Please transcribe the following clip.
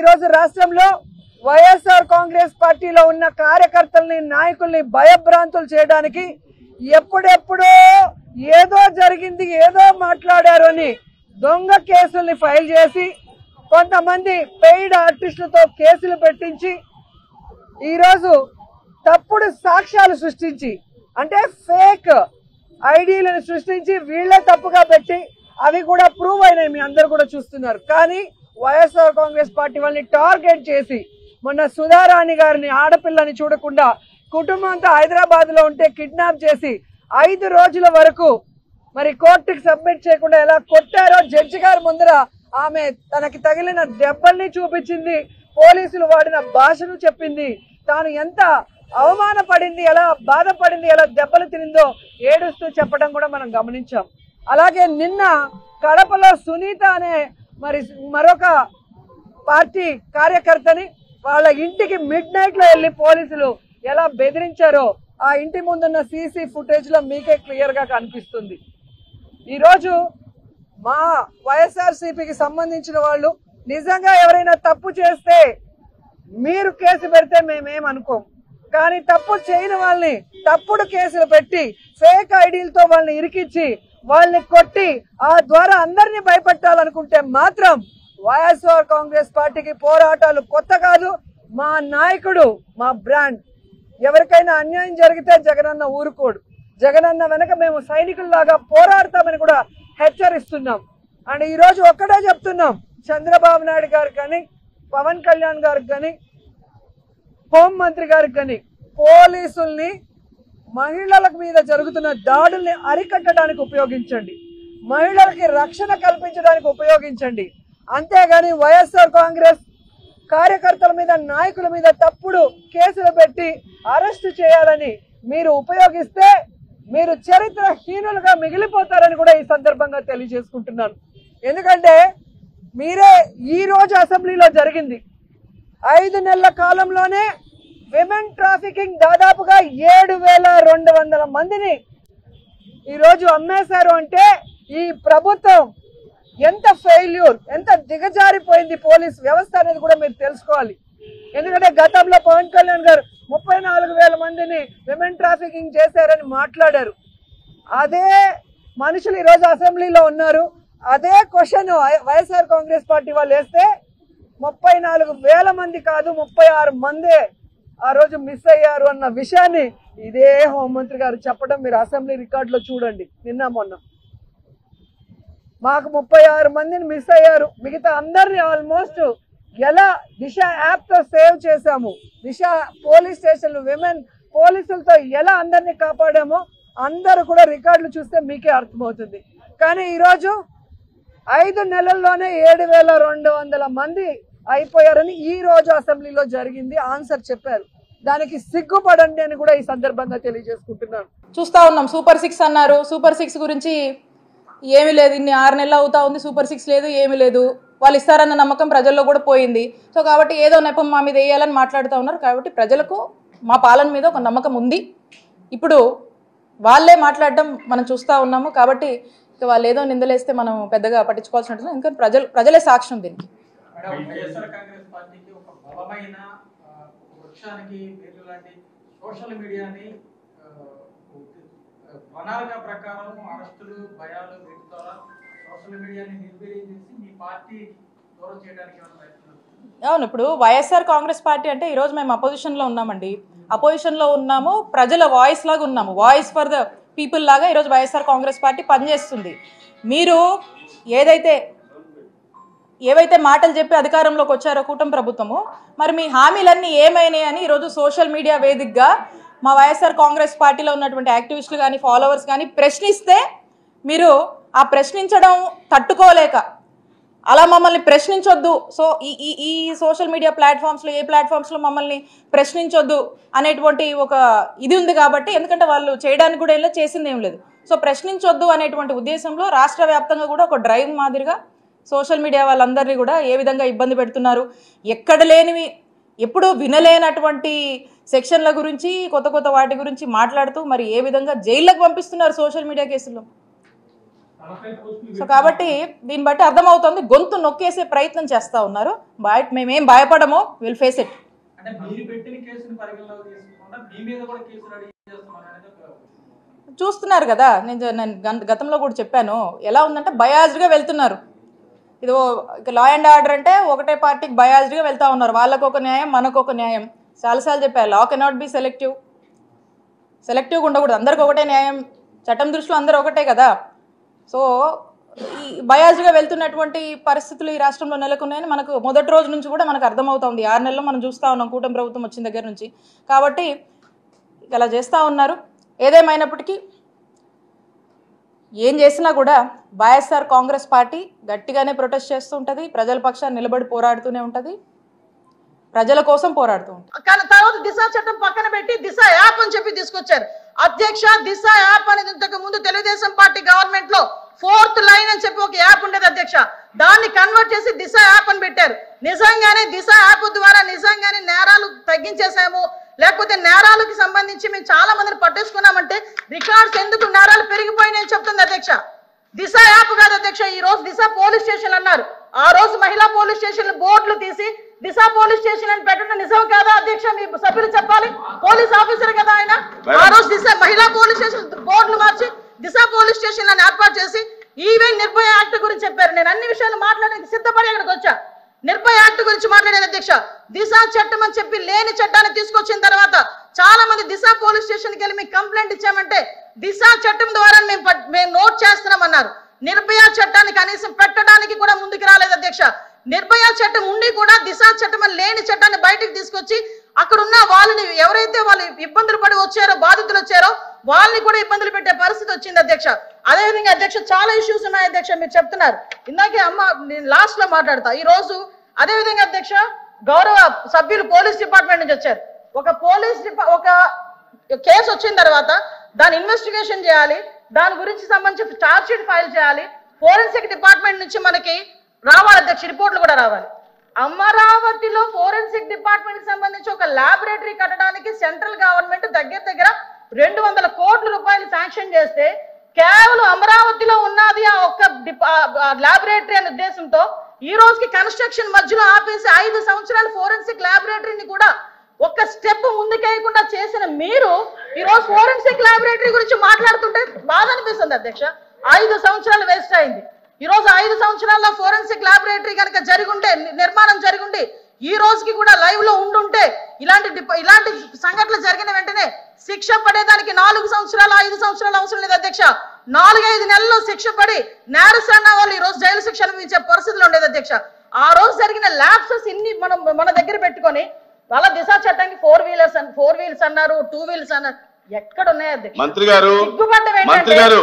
ఈరోజు రాష్ట్రంలో వైఎస్ఆర్ కాంగ్రెస్ పార్టీలో ఉన్న కార్యకర్తల్ని నాయకుల్ని భయభ్రాంతులు చేయడానికి ఎప్పుడెప్పుడో ఏదో జరిగింది ఏదో మాట్లాడారు అని దొంగ కేసుల్ని ఫైల్ చేసి కొంతమంది పెయిడ్ ఆర్టిస్టులతో కేసులు పెట్టించి ఈరోజు తప్పుడు సాక్ష్యాలు సృష్టించి అంటే ఫేక్ ఐడీలను సృష్టించి వీళ్ళే తప్పుగా పెట్టి అవి కూడా ప్రూవ్ అయినాయి, మీ అందరు కూడా చూస్తున్నారు. కానీ వైఎస్ఆర్ కాంగ్రెస్ పార్టీ వాళ్ళని టార్గెట్ చేసి మొన్న సుధారాణి గారిని ఆడపిల్లని చూడకుండా కుటుంబంతో హైదరాబాద్ లో ఉంటే కిడ్నాప్ చేసి 5 రోజుల వరకు మరి కోర్టుకి సబ్మిట్ చేయకుండా ఎలా కొట్టారో జడ్జి గారి ముందర ఆమె తనకి తగిలిన దెబ్బల్ని చూపించింది, పోలీసులు వాడిన భాషను చెప్పింది, తాను ఎంత అవమానపడింది, ఎలా బాధపడింది, ఎలా దెబ్బలు తినిందో ఏడుస్తూ చెప్పడం కూడా మనం గమనించాం. అలాగే నిన్న కడపలో సునీత అనే మరొక పార్టీ కార్యకర్తని వాళ్ళ ఇంటికి మిడ్ నైట్ లో వెళ్లి పోలీసులు ఎలా బెదిరించారో ఆ ఇంటి ముందున్న సీసీ ఫుటేజ్ లో మీకే క్లియర్ గా కనిపిస్తుంది. ఈరోజు మా వైఎస్ఆర్సీపీకి సంబంధించిన వాళ్ళు నిజంగా ఎవరైనా తప్పు చేస్తే మీరు కేసు పెడితే మేమేమనుకోం, కానీ తప్పు చేయని వాళ్ళని తప్పుడు కేసులు పెట్టి ఫేక్ ఐడీలతో వాళ్ళని ఇరికిచ్చి వాళ్ళని కొట్టి ఆ ద్వారా అందరినీ భయపెట్టాలనుకుంటే మాత్రం వైఎస్ఆర్ కాంగ్రెస్ పార్టీకి పోరాటాలు కొత్త కాదు. మా నాయకుడు, మా బ్రాండ్. ఎవరికైనా అన్యాయం జరిగితే జగనన్న ఊరుకోడు. జగనన్న వెనక మేము సైనికుల్లాగా పోరాడతామని కూడా హెచ్చరిస్తున్నాం. అండ్ ఈరోజు ఒక్కడే చెప్తున్నాం, చంద్రబాబు నాయుడు గారికి కానీ, పవన్ కళ్యాణ్ గారికి కానీ, హోంమంత్రి గారికి కానీ పోలీసుల్ని మహిళల మీద జరుగుతున్న దాడుల్ని అరికట్టడానికి ఉపయోగించండి, మహిళలకి రక్షణ కల్పించడానికి ఉపయోగించండి. అంతేగాని వైఎస్ఆర్ కాంగ్రెస్ కార్యకర్తల మీద, నాయకుల మీద తప్పుడు కేసులు పెట్టి అరెస్టు చేయాలని మీరు ఉపయోగిస్తే మీరు చరిత్రహీనులుగా మిగిలిపోతారని కూడా ఈ సందర్భంగా తెలియజేసుకుంటున్నాను. ఎందుకంటే మీరే ఈ రోజు అసెంబ్లీలో జరిగింది 5 నెలల కాలంలోనే విమెన్ ట్రాఫికింగ్ దాదాపుగా 7,200 మందిని ఈరోజు అమ్మేశారు. అంటే ఈ ప్రభుత్వం ఎంత ఫెయిల్యూర్, ఎంత దిగజారిపోయింది పోలీస్ వ్యవస్థ అనేది కూడా మీరు తెలుసుకోవాలి. ఎందుకంటే గతంలో పవన్ కళ్యాణ్ గారు 34,000 మందిని విమెన్ ట్రాఫికింగ్ చేశారని మాట్లాడారు. అదే మనుషులు ఈరోజు అసెంబ్లీలో ఉన్నారు. అదే క్వశ్చన్ వైఎస్ఆర్ కాంగ్రెస్ పార్టీ వాళ్ళు వేస్తే 34,000 మంది కాదు 36 మందే ఆ రోజు మిస్ అయ్యారు అన్న విషయాన్ని ఇదే హోంమంత్రి గారు చెప్పడం మీరు అసెంబ్లీ రికార్డులో చూడండి. నిన్న మొన్న మాకు 36 మందిని మిస్ అయ్యారు, మిగతా అందరినీ ఆల్మోస్ట్ ఎలా దిశ యాప్ తో సేవ్ చేశాము, దిశ పోలీస్ స్టేషన్లు విమెన్ పోలీసులతో ఎలా అందరినీ కాపాడామో అందరూ కూడా రికార్డులు చూస్తే మీకే అర్థమవుతుంది. కానీ ఈరోజు 5 నెలల్లోనే 7,200 మంది అయిపోయారని ఈ రోజు అసెంబ్లీలో జరిగింది ఆన్సర్ చెప్పారు. దానికి సిగ్గుపడండి అని కూడా ఈ సందర్భంగా తెలియజేసుకుంటున్నాను. చూస్తా ఉన్నాం సూపర్ 6 అన్నారు. సూపర్ 6 గురించి ఏమీ లేదు, ఇన్ని 6 నెలలు అవుతా ఉంది, సూపర్ 6 లేదు, ఏమీ లేదు. వాళ్ళు ఇస్తారన్న నమ్మకం ప్రజల్లో కూడా పోయింది. సో కాబట్టి ఏదో నెపం మా మీద వేయాలని మాట్లాడుతూ ఉన్నారు. కాబట్టి ప్రజలకు మా పాలన మీద ఒక నమ్మకం ఉంది. ఇప్పుడు వాళ్ళే మాట్లాడడం మనం చూస్తూ ఉన్నాము. కాబట్టి వాళ్ళు ఏదో నిందలేస్తే మనం పెద్దగా పట్టించుకోవాల్సిన, ఎందుకంటే ప్రజలే సాక్ష్యం దీనికి. సోషల్ మీడియాని ప్రణాళిక ప్రకారం అరెస్టులు, భయాలు వీటి ద్వారా సోషల్ మీడియాని నిర్వీర్యం చేసి మీ పార్టీ దూరం చేయడానికి ఏమైనా ప్రయత్నం? అవును, ఇప్పుడు వైఎస్ఆర్ కాంగ్రెస్ పార్టీ అంటే ఈరోజు మేము అపోజిషన్లో ఉన్నామండి. అపోజిషన్లో ఉన్నాము, ప్రజల వాయిస్ లాగా ఉన్నాము, వాయిస్ ఫర్ ద పీపుల్ లాగా ఈరోజు వైఎస్ఆర్ కాంగ్రెస్ పార్టీ పనిచేస్తుంది. మీరు ఏవైతే మాటలు చెప్పి అధికారంలోకి వచ్చారో కూటమి ప్రభుత్వము, మరి మీ హామీలన్నీ ఏమైనాయి అని ఈరోజు సోషల్ మీడియా వేదికగా మా వైఎస్ఆర్ కాంగ్రెస్ పార్టీలో ఉన్నటువంటి యాక్టివిస్టులు కానీ, ఫాలోవర్స్ కానీ ప్రశ్నిస్తే మీరు ఆ ప్రశ్నించడం తట్టుకోలేక అలా మమ్మల్ని ప్రశ్నించొద్దు, సో ఈ సోషల్ మీడియా ప్లాట్ఫామ్స్లో ఏ ప్లాట్ఫామ్స్లో మమ్మల్ని ప్రశ్నించొద్దు అనేటువంటి ఒక ఇది ఉంది. కాబట్టి ఎందుకంటే వాళ్ళు చేయడానికి కూడా ఇలా చేసింది ఏం లేదు. సో ప్రశ్నించొద్దు అనేటువంటి ఉద్దేశంలో రాష్ట్ర వ్యాప్తంగా కూడా ఒక డ్రైవ్ మాదిరిగా సోషల్ మీడియా వాళ్ళందరినీ కూడా ఏ విధంగా ఇబ్బంది పెడుతున్నారు, ఎక్కడ లేనివి ఎప్పుడూ వినలేనటువంటి సెక్షన్ల గురించి, కొత్త వాటి గురించి మాట్లాడుతూ మరి ఏ విధంగా జైళ్ళకు పంపిస్తున్నారు సోషల్ మీడియా కేసుల్లో. సో కాబట్టి దీన్ని బట్టి అర్థమవుతుంది గొంతు నొక్కేసే ప్రయత్నం చేస్తూ ఉన్నారు. మేమేం భయపడము, విల్ ఫేస్ ఇట్. అంటే మీరు పెట్టిన కేసుని పరిగణలోకి తీసుకుంటా మీ మీద కూడా కేసు రెడీ చేస్తున్నారు అనేది చూస్తున్నారు కదా. నేను గతంలో కూడా చెప్పాను, ఎలా ఉందంటే బయాజ్డ్గా వెళ్తున్నారు. ఇది లా అండ్ ఆర్డర్ అంటే ఒకటే పార్టీకి బయాజ్డ్గా వెళ్తూ ఉన్నారు. వాళ్ళకు ఒక న్యాయం, మనకు ఒక న్యాయం. చాలాసార్లు చెప్పారు, లా కెనాట్ బి సెలెక్టివ్గా ఉండకూడదు. అందరికి ఒకటే న్యాయం, చట్టం దృష్టిలో అందరూ ఒకటే కదా. సో ఈ బయాజ్డ్గా వెళ్తున్నటువంటి పరిస్థితులు ఈ రాష్ట్రంలో నెలకొన్నాయని మనకు మొదటి రోజు నుంచి కూడా మనకు అర్థమవుతుంది. 6 నెలల్లో మనం చూస్తూ ఉన్నాం కూటమి ప్రభుత్వం వచ్చిన దగ్గర నుంచి. కాబట్టి ఇలా చేస్తూ ఉన్నారు. ఏదేమైనప్పటికీ ఏం చేసినా కూడా వైఎస్ఆర్ కాంగ్రెస్ పార్టీ గట్టిగానే ప్రొటెస్ట్ చేస్తూ ఉంటుంది. ప్రజల పక్షాన్ని నిలబడి పోరాడుతూనే ఉంటుంది, ప్రజల కోసం పోరాడుతూ ఉంటుంది. కానీ తర్వాత దిశ చట్టం పక్కన పెట్టి దిశ యాప్ అని చెప్పి తీసుకొచ్చారు. అధ్యక్ష, దిశ యాప్ అనేది ఇంతకు ముందు తెలుగుదేశం పార్టీ గవర్నమెంట్ లో 4th లైన్ అని చెప్పి ఒక యాప్ ఉండేది అధ్యక్ష. దాన్ని కన్వర్ట్ చేసి దిశ యాప్ అని పెట్టారు. నిజంగానే దిశ యాప్ ద్వారా నిజంగానే నేరాలు తగ్గించేసాము, లేకపోతే నేరాలకు సంబంధించి మేము చాలా మందిని పట్టించుకున్నామంటే రికార్డ్స్ ఎందుకు నేరాలు పెరిగిపోయినాయని చెప్తుంది అధ్యక్ష. దిశ యాప్ కాదు అధ్యక్ష, ఈ రోజు దిశ పోలీస్ స్టేషన్ అన్నారు. ఆ రోజు మహిళా పోలీస్ స్టేషన్ బోర్డులు తీసి దిశ పోలీస్ స్టేషన్ అని పెట్టడం నిజం కాదా అధ్యక్ష? మీ సభ్యులు చెప్పాలి, పోలీస్ ఆఫీసర్ కదా ఆయన. ఆ రోజు దిశ మహిళా పోలీస్ స్టేషన్ బోర్డులు మార్చి దిశ పోలీస్ స్టేషన్ అని ఏర్పాటు చేసి ఈవెన్ నిర్భయ యాక్ట్ గురించి చెప్పారు. నేను అన్ని విషయాలు మాట్లాడడానికి సిద్ధపడి అక్కడికి వచ్చా. నిర్భయ యాక్ట్ గురించి మాట్లాడేది అధ్యక్ష. దిశ చట్టం అని చెప్పి లేని చట్టాన్ని తీసుకొచ్చిన తర్వాత చాలా మంది దిశ పోలీస్ స్టేషన్కి వెళ్ళి మీకు కంప్లైంట్ ఇచ్చామంటే దిశ చట్టం ద్వారా మేము నోట్ చేస్తున్నామన్నారు. నిర్భయ చట్టాన్ని కనీసం పెట్టడానికి కూడా ముందుకు రాలేదు అధ్యక్ష. నిర్భయ చట్టం ఉండి కూడా దిశ చట్టం అని లేని చట్టాన్ని బయటకు తీసుకొచ్చి అక్కడ ఉన్న వాళ్ళని ఎవరైతే వాళ్ళు ఇబ్బందులు పడి వచ్చారో, బాధితులు వచ్చారో వాళ్ళని కూడా ఇబ్బందులు పెట్టే పరిస్థితి వచ్చింది అధ్యక్ష. అదేవిధంగా అధ్యక్ష చాలా ఇష్యూస్ ఉన్నాయి అధ్యక్ష, మీరు చెప్తున్నారు. ఇందాకే అమ్మ నేను లాస్ట్ లో మాట్లాడతా. ఈ రోజు అదేవిధంగా అధ్యక్ష గౌరవ సభ్యులు పోలీస్ డిపార్ట్మెంట్ నుంచి వచ్చారు. ఒక కేసు వచ్చిన తర్వాత దాని ఇన్వెస్టిగేషన్ చేయాలి, దాని గురించి సంబంధించి ఛార్జ్ షీట్ ఫైల్ చేయాలి. ఫోరెన్సిక్ డిపార్ట్మెంట్ నుంచి మనకి రావాలి అధ్యక్ష, రిపోర్ట్లు కూడా రావాలి. అమరావతిలో ఫోరెన్సిక్ డిపార్ట్మెంట్ కి సంబంధించి ఒక ల్యాబొరేటరీ కట్టడానికి సెంట్రల్ గవర్నమెంట్ దగ్గర 200 కోట్ల రూపాయలు శాంక్షన్ చేస్తే కేవలం అమరావతిలో ఉన్నది ఆ ఒక్క ల్యాబొరేటరీ అనే ఉద్దేశంతో ఈ రోజుకి కన్స్ట్రక్షన్ మధ్యలో ఆపేసి 5 సంవత్సరాలు ఫోరెన్సిక్ ల్యాబొరేటరీని కూడా ఒక్క స్టెప్ ముందుకేయకుండా చేసిన మీరు ఈ రోజు ఫోరెన్సిక్ ల్యాబొరేటరీ గురించి మాట్లాడుతుంటే బాధ అనిపిస్తుంది అధ్యక్ష. 5 సంవత్సరాలు వేస్ట్ అయింది. ఈ రోజు 5 సంవత్సరాల్లో ఫోరెన్సిక్ ల్యాబొరేటరీ కనుక జరుగుంటే, నిర్మాణం జరుగుంటే, ఈ రోజుకి కూడా లైవ్ లో ఉండుంటే ఇలాంటి సంఘటనలు జరిగిన వెంటనే శిక్ష పడేదానికి 4 సంవత్సరాలు 5 సంవత్సరాలు అవసరం లేదు అధ్యక్ష. 4-5 నెలల్లో శిక్ష పడి నేరస్తున్న వాళ్ళు ఈ రోజు జైలు శిక్ష అనుభవించే పరిస్థితులు ఉండేది అధ్యక్ష. ఆ రోజు జరిగిన ల్యాప్సెస్ ఇన్ని మన దగ్గర పెట్టుకొని వాళ్ళ దిశ చట్టానికి 4 వీలర్స్ అన్నారు, 2 వీల్స్ అన్నారు. ఎక్కడ ఉన్నాయి అధ్యక్ష? మంత్రి గారు